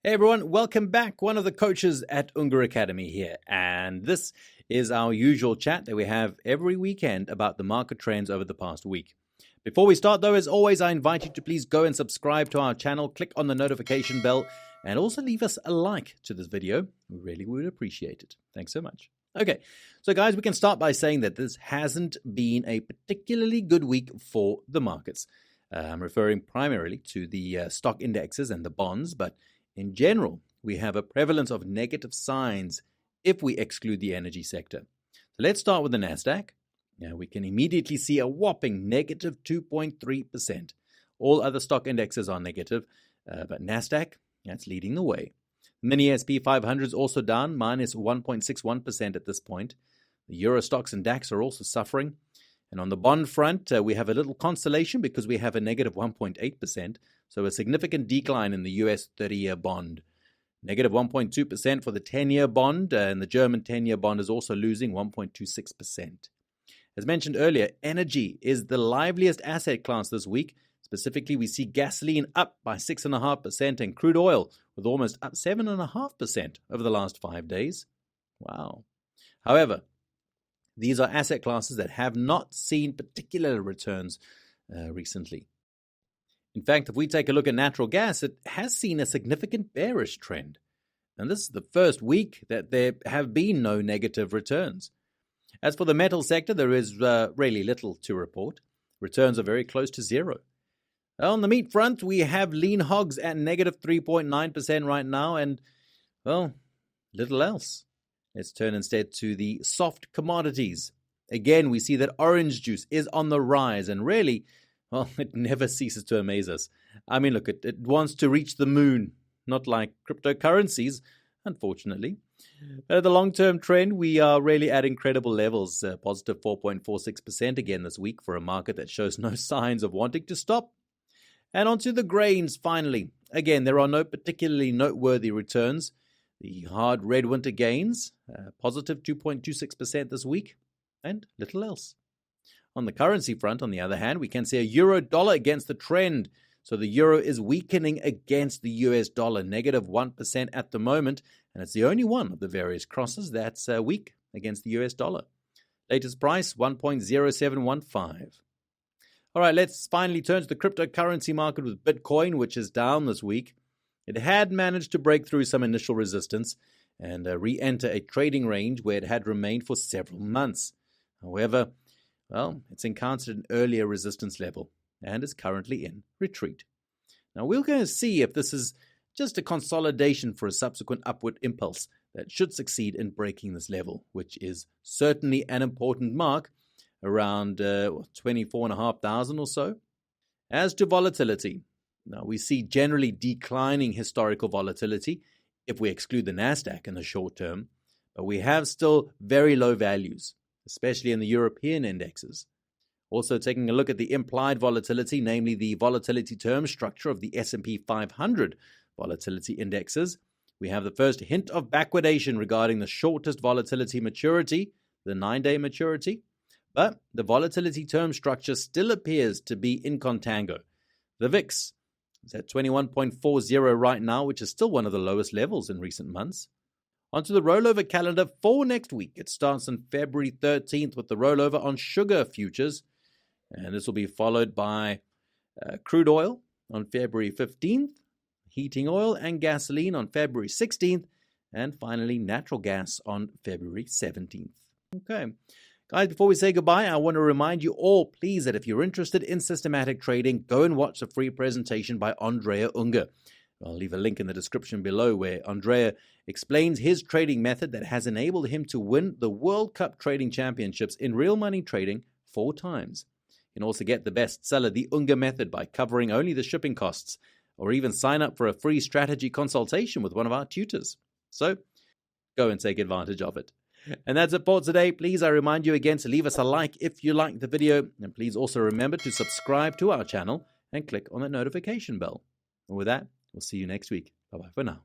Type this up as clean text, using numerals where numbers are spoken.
Hey everyone, welcome back. One of the coaches at Unger Academy here, and this is our usual chat that we have every weekend about the market trends over the past week. Before we start though, as always, I invite you to please go and subscribe to our channel, click on the notification bell, and also leave us a like to this video. We really would appreciate it. Thanks so much. Okay, so guys, we can start by saying that this hasn't been a particularly good week for the markets. I'm referring primarily to the stock indexes and the bonds, but in general, we have a prevalence of negative signs if we exclude the energy sector. So let's start with the NASDAQ. Now we can immediately see a whopping negative 2.3%. All other stock indexes are negative, but NASDAQ, that's leading the way. Mini S&P 500 is also down, minus 1.61% at this point. The Euro stocks and DAX are also suffering. And on the bond front, we have a little consolation because we have a negative 1.8%, so a significant decline in the US 30-year bond. Negative 1.2% for the 10-year bond, and the German 10-year bond is also losing 1.26%. As mentioned earlier, energy is the liveliest asset class this week. Specifically, we see gasoline up by 6.5% and crude oil with almost up 7.5% over the last 5 days. Wow. However, these are asset classes that have not seen particular returns recently. In fact, if we take a look at natural gas, it has seen a significant bearish trend. And this is the first week that there have been no negative returns. As for the metal sector, there is really little to report. Returns are very close to zero. On the meat front, we have lean hogs at negative 3.9% right now, and, well, little else. Let's turn instead to the soft commodities. Again, we see that orange juice is on the rise, and really, well, it never ceases to amaze us. I mean, look, it wants to reach the moon, not like cryptocurrencies, unfortunately. The long-term trend, we are really at incredible levels, positive 4.46% again this week for a market that shows no signs of wanting to stop. And onto the grains, finally. Again, there are no particularly noteworthy returns. The hard red winter gains, positive 2.26% this week, and little else. On the currency front, on the other hand, we can see a euro dollar against the trend. So the euro is weakening against the US dollar, negative 1% at the moment, and it's the only one of the various crosses that's weak against the US dollar. Latest price, 1.0715. All right, let's finally turn to the cryptocurrency market with Bitcoin, which is down this week. It had managed to break through some initial resistance and re-enter a trading range where it had remained for several months. However, well, it's encountered an earlier resistance level and is currently in retreat. Now, we're going to see if this is just a consolidation for a subsequent upward impulse that should succeed in breaking this level, which is certainly an important mark around 24,500 or so. As to volatility, now, we see generally declining historical volatility if we exclude the NASDAQ in the short term, but we have still very low values, especially in the European indexes. Also taking a look at the implied volatility, namely the volatility term structure of the S&P 500 volatility indexes, we have the first hint of backwardation regarding the shortest volatility maturity, the 9-day maturity, but the volatility term structure still appears to be in contango. The VIX is at 21.40 right now, which is still one of the lowest levels in recent months. Onto the rollover calendar for next week. It starts on February 13th with the rollover on sugar futures, and this will be followed by crude oil on February 15th, heating oil and gasoline on February 16th, and finally natural gas on February 17th. Okay. Guys, before we say goodbye, I want to remind you all, please, that if you're interested in systematic trading, go and watch the free presentation by Andrea Unger. I'll leave a link in the description below where Andrea explains his trading method that has enabled him to win the World Cup Trading Championships in real money trading 4 times. You can also get the bestseller, The Unger Method, by covering only the shipping costs, or even sign up for a free strategy consultation with one of our tutors. So, go and take advantage of it. And that's it for today. Please, I remind you again to leave us a like if you liked the video. And please also remember to subscribe to our channel and click on the notification bell. And with that, we'll see you next week. Bye-bye for now.